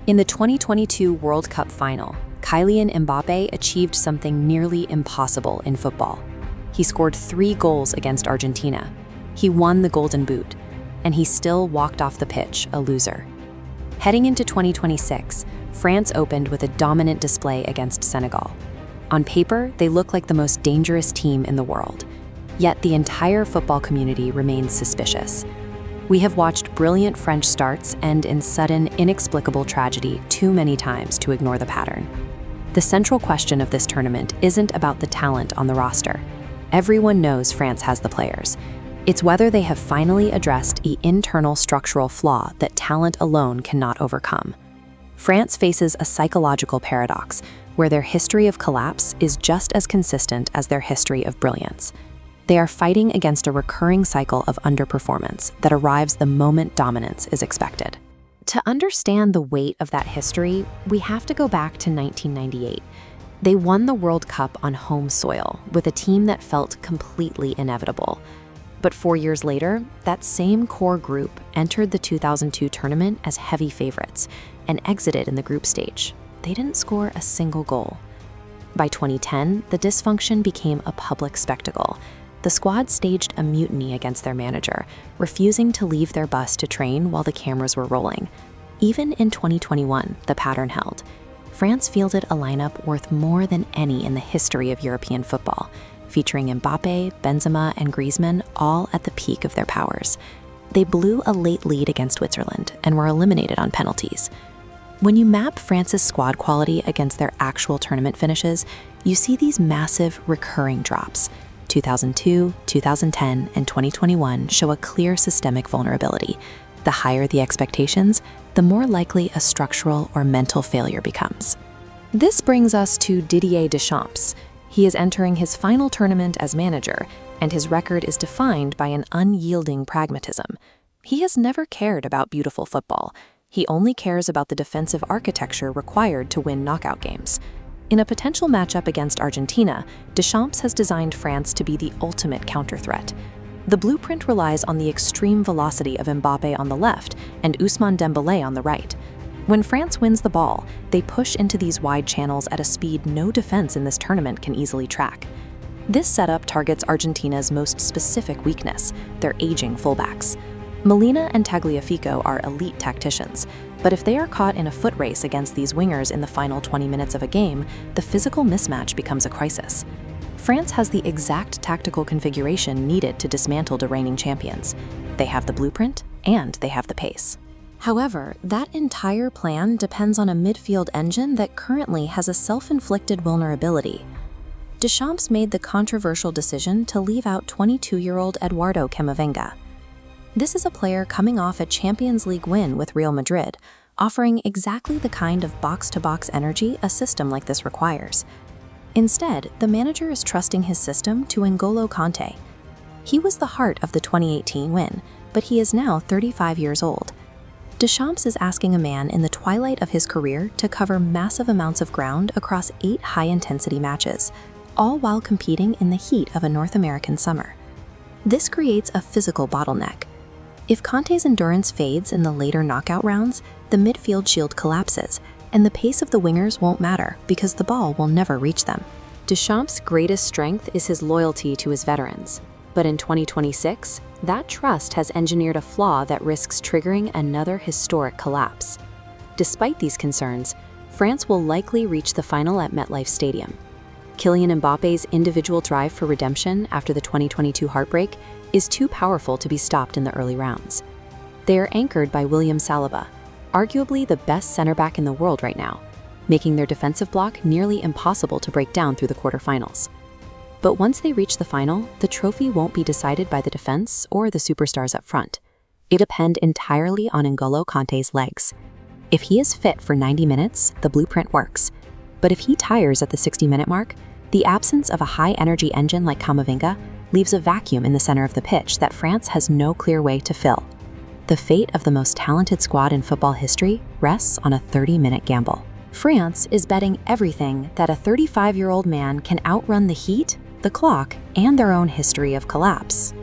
In the 2022 World Cup final, Kylian Mbappe achieved something nearly impossible in football. He scored 3 goals against Argentina. He won the Golden Boot, and he still walked off the pitch a loser. Heading into 2026, France opened with a dominant display against Senegal. On paper, they look like the most dangerous team in the world. Yet the entire football community remains suspicious. We have watched brilliant French starts end in sudden, inexplicable tragedy too many times to ignore the pattern. The central question of this tournament isn't about the talent on the roster. Everyone knows France has the players. It's whether they have finally addressed the internal structural flaw that talent alone cannot overcome. France faces a psychological paradox where their history of collapse is just as consistent as their history of brilliance. They are fighting against a recurring cycle of underperformance that arrives the moment dominance is expected. To understand the weight of that history, we have to go back to 1998. They won the World Cup on home soil with a team that felt completely inevitable. But 4 years later, that same core group entered the 2002 tournament as heavy favorites and exited in the group stage. They didn't score a single goal. By 2010, the dysfunction became a public spectacle. The squad staged a mutiny against their manager, refusing to leave their bus to train while the cameras were rolling. Even in 2021, the pattern held. France fielded a lineup worth more than any in the history of European football, featuring Mbappe, Benzema, and Griezmann all at the peak of their powers. They blew a late lead against Switzerland and were eliminated on penalties. When you map France's squad quality against their actual tournament finishes, you see these massive, recurring drops. 2002, 2010, and 2021 show a clear systemic vulnerability. The higher the expectations, the more likely a structural or mental failure becomes. This brings us to Didier Deschamps. He is entering his final tournament as manager, and his record is defined by an unyielding pragmatism. He has never cared about beautiful football. He only cares about the defensive architecture required to win knockout games. In a potential matchup against Argentina, Deschamps has designed France to be the ultimate counter-threat. The blueprint relies on the extreme velocity of Mbappe on the left and Ousmane Dembele on the right. When France wins the ball, they push into these wide channels at a speed no defense in this tournament can easily track. This setup targets Argentina's most specific weakness, their aging fullbacks. Molina and Tagliafico are elite tacticians, but if they are caught in a foot race against these wingers in the final 20 minutes of a game, the physical mismatch becomes a crisis. France has the exact tactical configuration needed to dismantle the reigning champions. They have the blueprint, and they have the pace. However, that entire plan depends on a midfield engine that currently has a self-inflicted vulnerability. Deschamps made the controversial decision to leave out 22-year-old Eduardo Camavinga. This is a player coming off a Champions League win with Real Madrid, offering exactly the kind of box-to-box energy a system like this requires. Instead, the manager is trusting his system to N'Golo Kante. He was the heart of the 2018 win, but he is now 35 years old. Deschamps is asking a man in the twilight of his career to cover massive amounts of ground across 8 high-intensity matches, all while competing in the heat of a North American summer. This creates a physical bottleneck. If Kante's endurance fades in the later knockout rounds, the midfield shield collapses, and the pace of the wingers won't matter because the ball will never reach them. Deschamps' greatest strength is his loyalty to his veterans. But in 2026, that trust has engineered a flaw that risks triggering another historic collapse. Despite these concerns, France will likely reach the final at MetLife Stadium. Kylian Mbappe's individual drive for redemption after the 2022 heartbreak is too powerful to be stopped in the early rounds. They are anchored by William Saliba, arguably the best center back in the world right now, making their defensive block nearly impossible to break down through the quarterfinals. But once they reach the final, the trophy won't be decided by the defense or the superstars up front. It'll depend entirely on N'Golo Kante's legs. If he is fit for 90 minutes, the blueprint works. But if he tires at the 60-minute mark, the absence of a high-energy engine like Camavinga leaves a vacuum in the center of the pitch that France has no clear way to fill. The fate of the most talented squad in football history rests on a 30-minute gamble. France is betting everything that a 35-year-old man can outrun the heat, the clock, and their own history of collapse.